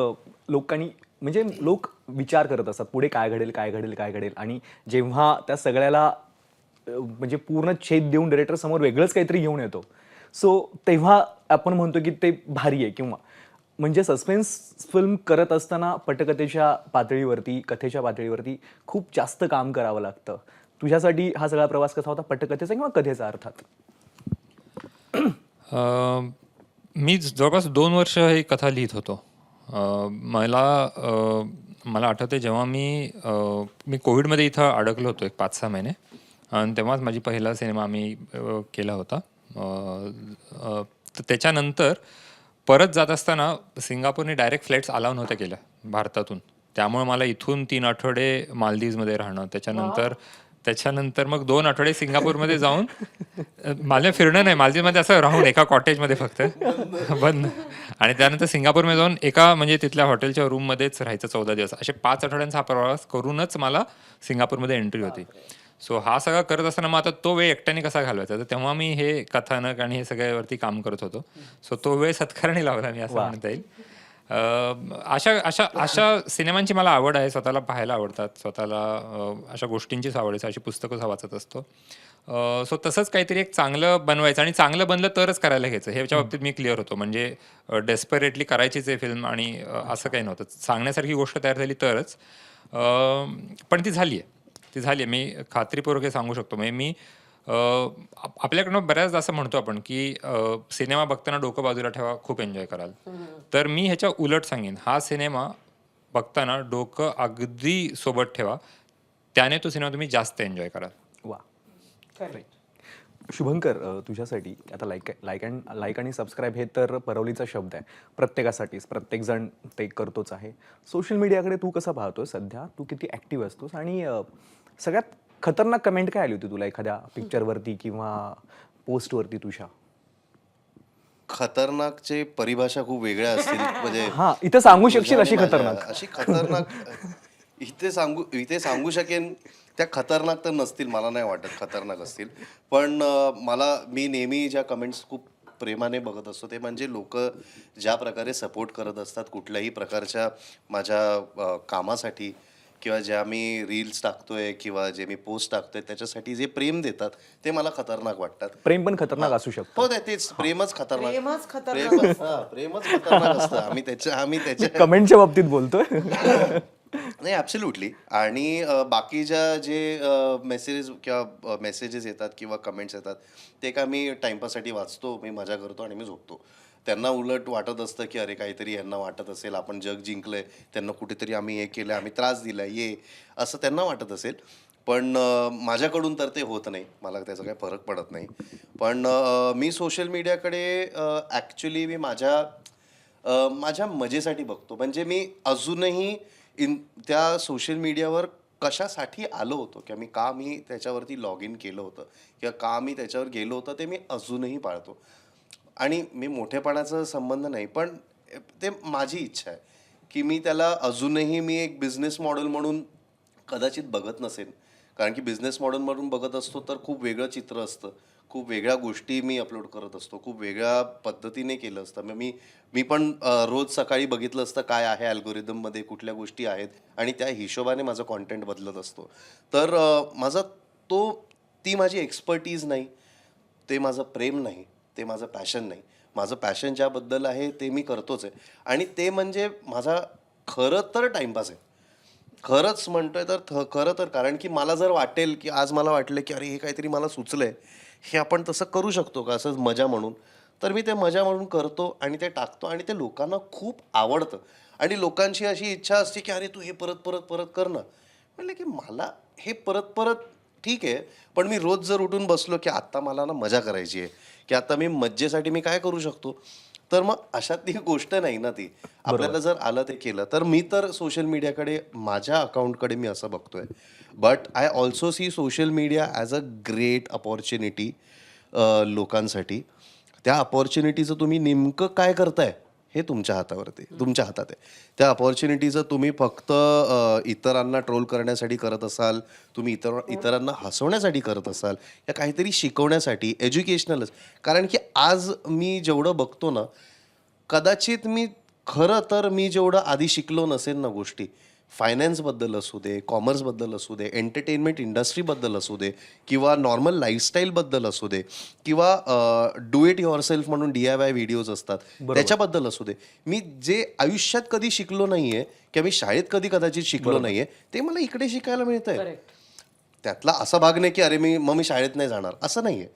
लोक विचार करत असतात पुढे काय घडेल आणि जेव्हा त्या सगळ्याला म्हणजे पूर्ण छेद देऊन डायरेक्टर समोर वेगळंच काहीतरी घेऊन येतो, सो तेव्हा आपण म्हणतो की ते भारी आहे. किंवा म्हणजे सस्पेन्स फिल्म करत असताना पटकथेच्या पातळीवरती खूप जास्त काम करावं लागतं. तुझ्यासाठी हा सगळा प्रवास कसा होता, पटकथेचा किंवा कथेचा अर्थात? मी जवळपास 2 वर्ष ही कथा लिहित होतो. मला आठवते जेव्हा मी कोविडमध्ये इथं अडकलो होतो एक 5-6 महिने, आणि तेव्हाच माझी पहिला सिनेमा आम्ही केला होता. तर त्याच्यानंतर परत जात असताना सिंगापूरने डायरेक्ट फ्लाईट्स अलाव नव्हत्या केल्या भारतातून. त्यामुळे मला इथून 3 आठवडे मालदीवमध्ये राहणं, त्याच्यानंतर मग 2 आठवडे सिंगापूरमध्ये जाऊन मला फिरणं नाही, मालदीवमध्ये असं राहून एका कॉटेजमध्ये फक्त बंद, आणि त्यानंतर सिंगापूरमध्ये जाऊन एका म्हणजे तिथल्या हॉटेलच्या रूममध्येच राहायचं 14 दिवस. असे 5 आठवड्यांचा हा प्रवास करूनच मला सिंगापूरमध्ये एंट्री होती. सो हा सगळा करत असताना मग आता तो वेळ एकट्याने कसा घालवायचा, तर तेव्हा मी हे कथानक आणि हे सगळ्यावरती काम करत होतो. सो तो वेळ सत्कारणी लावला मी, असं म्हणता येईल. अशा सिनेमांची मला आवड आहे, स्वतःला पाहायला आवडतात, स्वतःला अशा गोष्टींचीच आवड आहे, अशी पुस्तकं वाचत असतो. सो तसंच काहीतरी एक चांगलं बनवायचं, आणि चांगलं बनलं तरच करायला घ्यायचं, ह्याच्या बाबतीत मी क्लिअर होतो. म्हणजे डेस्परेटली करायचीच आहे फिल्म आणि असं काही नव्हतं. सांगण्यासारखी गोष्ट तयार झाली तरच. पण ती झाली आहे, मी खात्रीपूर्वक हे सांगू शकतो. म्हणजे मी आपल्याकडनं बऱ्याचदा असं म्हणतो आपण की सिनेमा बघताना डोकं बाजूला ठेवा, खूप एन्जॉय कराल. तर मी ह्याच्या उलट सांगेन, हा सिनेमा बघताना डोकं अगदी सोबत ठेवा, त्याने तो सिनेमा तुम्ही जास्त एन्जॉय कराल. वा. शुभंकर, तुझ्यासाठी आता लाईक आणि सबस्क्राईब हे तर परवलीचा शब्द आहे प्रत्येकासाठीच, प्रत्येकजण ते करतोच आहे. सोशल मीडियाकडे तू कसं पाहतोय सध्या, तू किती ॲक्टिव्ह असतोस, आणि सगळ्यात खतरनाक कमेंट काय आली होती तुला एखाद्या पिक्चरवरती किंवा पोस्टवरती तुझ्या? खतरनाकचे परिभाषा खूप वेगळ्या असतील, म्हणजे हा, इथं सांगू शकशील अशी माझ्या- खतरनाक? अशी खतरनाक इथे सांगू शकेन त्या खतरनाक तर नसतील, मला नाही वाटत खतरनाक असतील. पण मी नेहमी ज्या कमेंट्स खूप प्रेमाने बघत असतो ते म्हणजे लोक ज्या प्रकारे सपोर्ट करत असतात कुठल्याही प्रकारच्या माझ्या कामासाठी, किंवा ज्या मी रील्स टाकतोय किंवा जे मी पोस्ट टाकतोय त्याच्यासाठी जे प्रेम देतात ते मला खतरनाक वाटतात. प्रेम पण खतरनाक असू शकतो. हो, तेच प्रेमच खतरनाक. प्रेमच खतरनाक असतं. आम्ही त्याच्या कमेंटच्या बाबतीत बोलतोय. नाही, ॲब्सोल्युटली. आणि बाकीच्या जे मेसेजेस येतात किंवा कमेंट्स येतात ते का मी टाइमपाससाठी वाचतो, मी मजा करतो आणि मी झोपतो. त्यांना उलट वाटत असतं की अरे काहीतरी यांना वाटत असेल आपण जग जिंकलंय, त्यांना कुठेतरी आम्ही हे केलं, आम्ही त्रास दिलाय, असं त्यांना वाटत असेल. पण माझ्याकडून तर ते होत नाही, मला त्याचा काही फरक पडत नाही. पण मी सोशल मीडियाकडे ॲक्च्युली मी माझ्या मजेसाठी बघतो. म्हणजे मी अजूनही त्या सोशल मीडियावर कशासाठी आलो होतो, किंवा मी त्याच्यावरती लॉग इन केलं होतं किंवा मी त्याच्यावर गेलो होतं, ते मी अजूनही पाळतो. आणि मी मोठेपणाचा संबंध नाही, पण ते माझी इच्छा आहे की मी त्याला अजूनही मी एक बिझनेस मॉडेल म्हणून कदाचित बघत नसेन. कारण की बिझनेस मॉडेल म्हणून बघत असतो तर खूप वेगळं चित्र असतं, खूप वेगळ्या गोष्टी मी अपलोड करत असतो, खूप वेगळ्या पद्धतीने केलं असतं. मग मी पण रोज सकाळी बघितलं असतं काय आहे अल्गोरिदममध्ये, कुठल्या गोष्टी आहेत, आणि त्या हिशोबाने माझं कॉन्टेंट बदलत असतो. तर ती माझी एक्सपर्टीज नाही, ते माझं प्रेम नाही, ते माझं पॅशन नाही. माझं पॅशन ज्याबद्दल आहे ते मी करतोच आहे, आणि ते म्हणजे माझा खरं तर टाईमपास आहे. खरंच म्हणतोय तर खरं तर, कारण की मला जर वाटेल की आज मला वाटलं की अरे हे काहीतरी मला सुचलंय, हे आपण तसं करू शकतो का असंच मजा म्हणून, तर मी ते मजा म्हणून करतो आणि ते टाकतो, आणि ते लोकांना खूप आवडतं. आणि लोकांची अशी इच्छा असते की अरे तू हे परत परत परत कर ना. म्हणलं की मला हे परत परत ठीक आहे, पण मी रोज जर उठून बसलो की आत्ता मला ना मजा करायची आहे, की आता मी मज्जेसाठी मी काय करू शकतो, तर मग अशातली गोष्ट नाही ना ती. आपल्याला जर आलं ते केलं. तर मी तर सोशल मीडियाकडे, माझ्या अकाउंटकडे मी असं बघतोय. But I also see social media as a great opportunity लोकांसाठी. त्या अपॉर्च्युनिटीचं तुम्ही नेमकं काय करताय हे तुमच्या हातात आहे. त्या अपॉर्च्युनिटीचं तुम्ही फक्त इतरांना ट्रोल करण्यासाठी करत असाल, तुम्ही इतरांना हसवण्यासाठी करत असाल, या काहीतरी शिकवण्यासाठी, एज्युकेशनलच. कारण की आज मी जेवढं बघतो ना, कदाचित खरं तर मी जेवढं आधी शिकलो नसेल ना गोष्टी, फायनान्सबद्दल असू दे, कॉमर्सबद्दल असू दे, एंटरटेनमेंट इंडस्ट्रीबद्दल असू दे, किंवा नॉर्मल लाईफस्टाईलबद्दल असू दे, किंवा डू इट युअरसेल्फ म्हणून DIY व्हिडिओज असतात त्याच्याबद्दल असू दे, मी जे आयुष्यात कधी शिकलो नाहीये किंवा मी शाळेत कदाचित शिकलो नाहीये, ते मला इकडे शिकायला मिळतंय. त्यातला असा भाग नाही की अरे मी शाळेत नाही जाणार, असं नाहीये.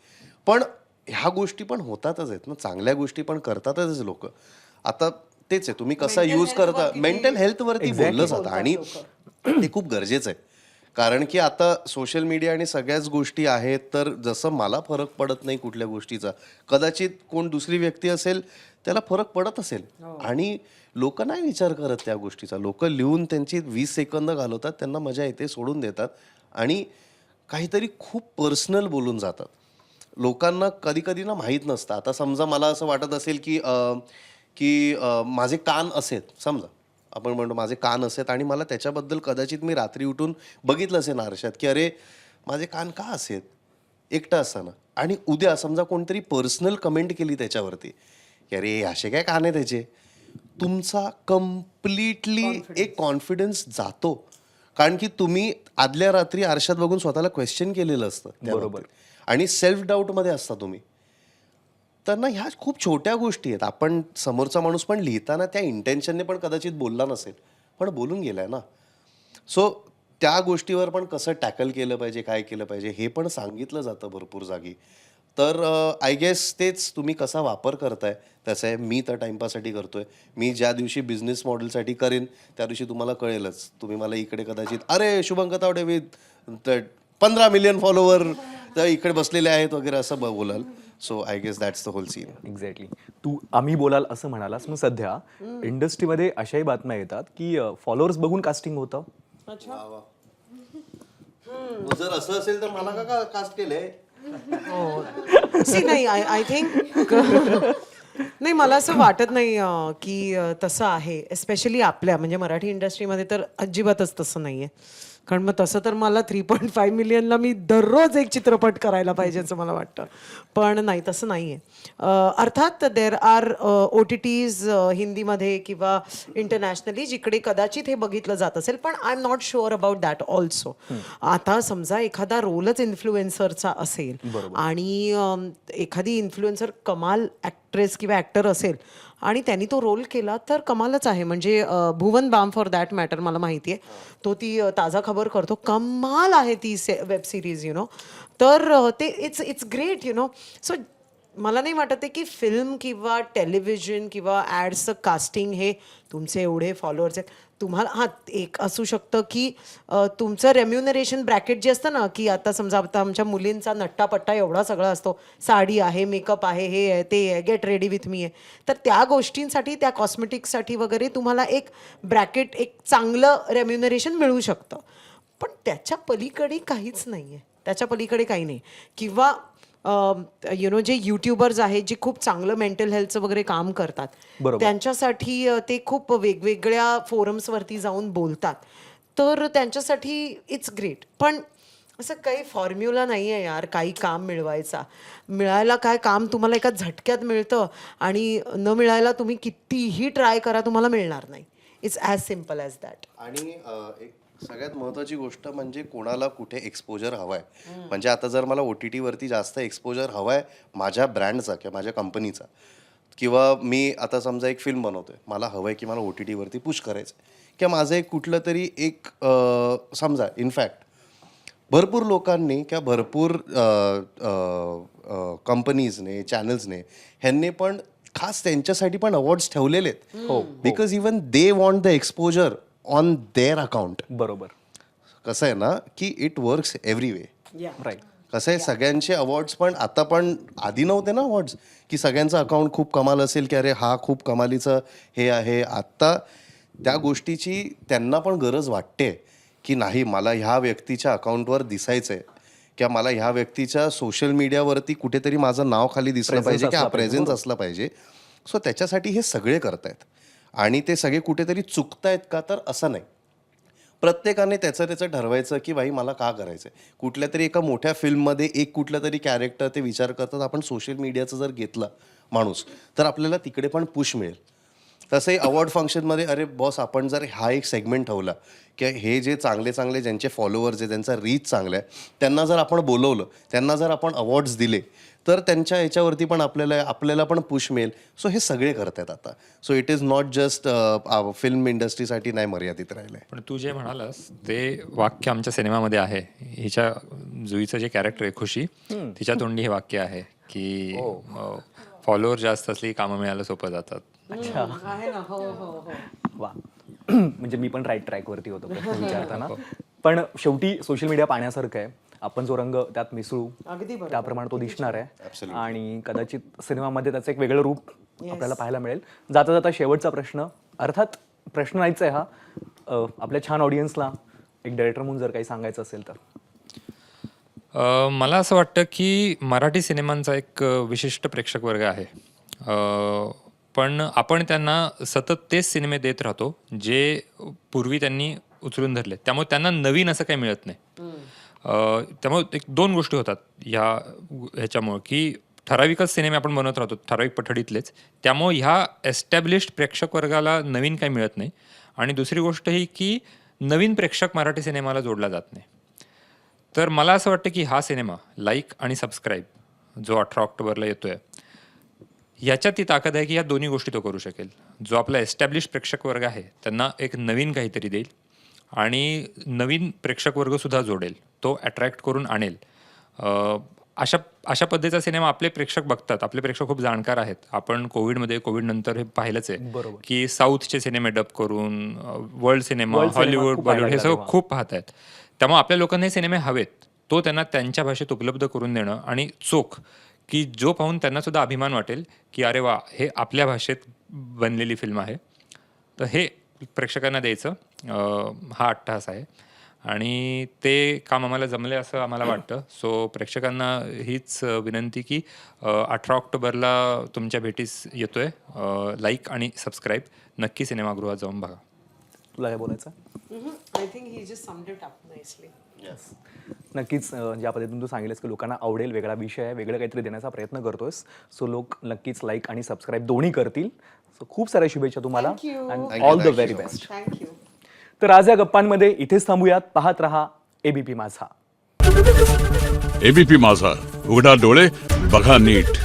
पण ह्या गोष्टी पण होतातच आहेत ना, चांगल्या गोष्टी पण करतातच लोक. आता तेच आहे, तुम्ही कसा यूज करता, मेंटल हेल्थवरती बोललं जातं आणि ते खूप गरजेचं आहे. कारण की आता सोशल मीडिया आणि सगळ्याच गोष्टी आहेत, तर जसं मला फरक पडत नाही कुठल्या गोष्टीचा, कदाचित कोण दुसरी व्यक्ती असेल त्याला फरक पडत असेल. आणि लोक नाही विचार करत त्या गोष्टीचा. लोक लिहून त्यांची 20 सेकंद घालवतात, त्यांना मजा येते, सोडून देतात आणि काहीतरी खूप पर्सनल बोलून जातात. लोकांना कधी कधी ना माहीत नसतं. आता समजा मला असं वाटत असेल की माझे कान असेत, समजा आपण म्हणतो माझे कान असेत आणि मला त्याच्याबद्दल कदाचित मी रात्री उठून बघितलं असेल आरशात की अरे माझे कान का असेत एकटा असताना, आणि उद्या समजा कोणतरी पर्सनल कमेंट केली त्याच्यावरती की अरे असे काय कान आहे त्याचे, तुमचा कम्प्लिटली एक कॉन्फिडन्स जातो. कारण की तुम्ही आदल्या रात्री आरशात बघून स्वतःला क्वेश्चन केलेलं असतं बरोबर, आणि सेल्फ डाऊटमध्ये असता तुम्ही. तर ना ह्या खूप छोट्या गोष्टी आहेत. आपण समोरचा माणूस पण लिहिताना त्या इंटेन्शनने पण कदाचित बोलला नसेल, पण बोलून गेलाय ना. सो त्या गोष्टीवर पण कसं टॅकल केलं पाहिजे, काय केलं पाहिजे हे पण सांगितलं जातं भरपूर जागी. तर आय गेस तेच तुम्ही कसा वापर करताय तसं आहे. मी तर टाइमपाससाठी करतोय. मी ज्या दिवशी बिझनेस मॉडेलसाठी करेन त्या दिवशी तुम्हाला कळेलच. तुम्ही मला इकडे कदाचित अरे Shubhankar Tawde with 15 million follower तर इकडे बसलेले आहेत वगैरे असं बोलाल. So I guess that's the whole scene. Exactly. तू आम्ही बोलाल असं म्हणालास. मग सध्या इंडस्ट्रीमध्ये अशाही बातम्या येतात की फॉलोअर्स बघून कास्टिंग होतं. जर असं असेल तर मला का कास्ट केलंय? सी नाही, आय थिंक नाही, मला असं वाटत नाही की तसं आहे. एस्पेशली आपल्या म्हणजे मराठी इंडस्ट्रीमध्ये तर अजिबातच तसं नाही आहे. कारण मग तसं तर मला 3.5 मिलियनला मी दररोज एक चित्रपट करायला पाहिजे असं मला वाटतं. पण नाही, तसं नाही आहे. अर्थात देर आर OTTs हिंदीमध्ये किंवा इंटरनॅशनली जिकडे कदाचित हे बघितलं जात असेल, पण I am not sure about that also. आता समजा एखादा रोलच इन्फ्लुएन्सरचा असेल आणि एखादी इन्फ्लुएन्सर कमाल ॲक्ट्रेस किंवा ॲक्टर असेल आणि त्यांनी तो रोल केला तर कमालच आहे. म्हणजे Bhuvan Bam for that matter मला माहिती आहे, तो ती ताजा खबर करतो, कमाल आहे ती वेब सिरीज यु नो. तर ते it's great you know. So मला नाही वाटत आहे की फिल्म किंवा टेलिव्हिजन किंवा ॲड्सचं कास्टिंग हे तुमचे एवढे फॉलोअर्स आहेत तुम्हाला. हां, एक असू शकतं की तुमचं रेम्युनरेशन ब्रॅकेट जे असतं ना, की आता समजा आता आमच्या मुलींचा नट्टापट्टा एवढा सगळा असतो, साडी आहे, मेकअप आहे, हे आहे, ते आहे, गेट रेडी विथ मी आहे, तर त्या गोष्टींसाठी, त्या कॉस्मेटिक्ससाठी वगैरे तुम्हाला एक ब्रॅकेट, एक चांगलं रेम्युनरेशन मिळू शकतं. पण त्याच्या पलीकडे काहीच नाही आहे, त्याच्या पलीकडे काही नाही. किंवा यु नो जे यूट्यूबर्स आहेत जे खूप चांगलं मेंटल हेल्थचं वगैरे काम करतात, त्यांच्यासाठी ते खूप वेगवेगळ्या फोरम्सवरती जाऊन बोलतात, तर त्यांच्यासाठी इट्स ग्रेट. पण असं काही फॉर्म्युला नाही आहे यार काही काम मिळवायचा. मिळायला काय काम तुम्हाला एका झटक्यात मिळतं आणि न मिळायला तुम्ही कितीही ट्राय करा तुम्हाला मिळणार नाही. It's as simple as that. आणि एक सगळ्यात महत्त्वाची गोष्ट म्हणजे कोणाला कुठे एक्सपोजर हवाय. म्हणजे आता जर मला OTT वरती जास्त एक्सपोजर हवाय माझ्या ब्रँडचा किंवा माझ्या कंपनीचा, किंवा मी आता समजा एक फिल्म बनवतोय, मला हवंय की मला OTT वरती पुश करायचं, किंवा माझं एक कुठलं तरी एक समजा इनफॅक्ट भरपूर लोकांनी किंवा भरपूर कंपनीजने, चॅनल्सने ह्यांनी पण खास त्यांच्यासाठी पण अवॉर्ड्स ठेवलेले आहेत. Because even they want the exposure on their account. बरोबर. कसं आहे ना की it works every way. Right. कसं आहे सगळ्यांचे अवॉर्ड्स पण आता, पण आधी नव्हते ना अवॉर्ड्स की सगळ्यांचं अकाउंट खूप कमाल असेल की अरे हा खूप कमालीचं हे आहे. आत्ता त्या गोष्टीची त्यांना पण गरज वाटते की नाही मला ह्या व्यक्तीच्या अकाउंटवर दिसायचं आहे किंवा मला ह्या व्यक्तीच्या सोशल मीडियावरती कुठेतरी माझं नाव खाली दिसलं पाहिजे किंवा प्रेझेन्स असला पाहिजे. सो त्याच्यासाठी हे सगळे करतायत आणि ते सगळे कुठेतरी चुकतायत का, तर असं नाही. प्रत्येकाने त्याचं ठरवायचं की भाई मला का करायचं आहे. कुठल्या तरी एका मोठ्या फिल्ममध्ये एक कुठलं तरी कॅरेक्टर ते विचार करतात, आपण सोशल मीडियाचं जर घेतलं माणूस तर आपल्याला तिकडे पण पुश मिळेल. तसंही अवॉर्ड फंक्शनमध्ये अरे बॉस आपण जर हा एक सेगमेंट ठेवला की हे जे चांगले चांगले ज्यांचे फॉलोअर्स आहे, ज्यांचा रीच चांगला आहे, त्यांना जर आपण बोलवलं, त्यांना जर आपण अवॉर्ड्स दिले तर त्यांच्या ह्याच्यावरती पण आपल्याला पण पुश मिळेल. सो हे सगळे करतायत आता. So it is not just film इंडस्ट्रीसाठी नाही मर्यादित राहिलं आहे. पण तू जे म्हणालास ते वाक्य आमच्या सिनेमामध्ये आहे. हिच्या जुईचं जे कॅरेक्टर आहे खुशी, तिच्या तोंडी हे वाक्य आहे की फॉलोअर जास्त असली कामं मिळायला सोपं जातात. अच्छा आहे ना, हो हो हो. वा म्हणजे मी पण राईट ट्रॅकवरती होतो प्रश्न विचारताना. पण शेवटी सोशल मीडिया पाहण्यासारखं आहे. आपण जो रंग त्यात मिसळू अगदी बरोबर. त्याप्रमाणे तो दिसणार आहे आणि कदाचित सिनेमामध्ये त्याचं एक वेगळं रूप आपल्याला पाहायला मिळेल. जाता जाता शेवटचा प्रश्न, अर्थात प्रश्न नाहीच आहे हा, आपल्या छान ऑडियन्सला एक डायरेक्टर म्हणून जर काही सांगायचं असेल तर. मला असं वाटतं की मराठी सिनेमांचा एक विशिष्ट प्रेक्षक वर्ग आहे. पण आपण त्यांना सतत तेच सिनेमे देत राहतो जे पूर्वी त्यांनी उचलून धरले, त्यामुळे त्यांना नवीन असं काही मिळत नाही. त्यामुळे एक दोन गोष्टी होतात ह्याच्यामुळं की ठराविकच सिनेमे आपण बनवत राहतो, ठराविक पठडीतलेच, त्यामुळे ह्या एस्टॅब्लिश्ड प्रेक्षक वर्गाला नवीन काही मिळत नाही. आणि दुसरी गोष्ट ही की नवीन प्रेक्षक मराठी सिनेमाला जोडला जात नाही. तर मला असं वाटतं की हा सिनेमा लाईक आणि सबस्क्राईब जो 18 ऑक्टोबरला येतोय, याच्यात ती ताकद आहे की या दोन्ही गोष्टी तो करू शकेल. जो आपला एस्टॅब्लिश प्रेक्षक वर्ग आहे त्यांना एक नवीन काहीतरी देईल आणि नवीन प्रेक्षक वर्गसुद्धा जोडेल, तो अट्रॅक्ट करून आणेल. अशा पद्धतीचा सिनेमा आपले प्रेक्षक बघतात. आपले प्रेक्षक खूप जाणकार आहेत. आपण कोविड नंतर हे पाहिलंच आहे की साऊथचे सिनेमे डब करून वर्ल्ड सिनेमा, हॉलिवूड, बॉलिवूड हे सगळं खूप पाहत आहेत. त्यामुळे आपल्या लोकांना हे सिनेमे हवेत. तो त्यांना त्यांच्या भाषेत उपलब्ध करून देणं आणि चोख की जो पाहून त्यांना सुद्धा अभिमान वाटेल की अरे वा, हे आपल्या भाषेत बनलेली फिल्म आहे. तर हे प्रेक्षकांना द्यायचं हा अट्टहास आहे आणि ते काम आम्हाला जमले असं आम्हाला वाटतं. सो प्रेक्षकांना हीच विनंती की 18 ऑक्टोबरला तुमच्या भेटीस येतोय. लाईक आणि सबस्क्राईब नक्की सिनेमागृहात जाऊन बघा. तुला काय बोलायचं? I think he just summed it up nicely. नक्कीच ज्या पद्धतीने तू सांगितलंस की लोकांना आवडेल, वेगळा विषय आहे, वेगळं काहीतरी देण्याचा प्रयत्न करतोयस. सो लोक नक्कीच लाईक आणि सबस्क्राईब दोन्ही करतील. सो खूप साऱ्या शुभेच्छा तुम्हाला and all the very best. Thank you. तर आज या गप्पांमध्ये इथेच थांबूयात. पाहत रहा एबीपी माझा. एबीपी माझा, उघडा डोळे बघा नीट.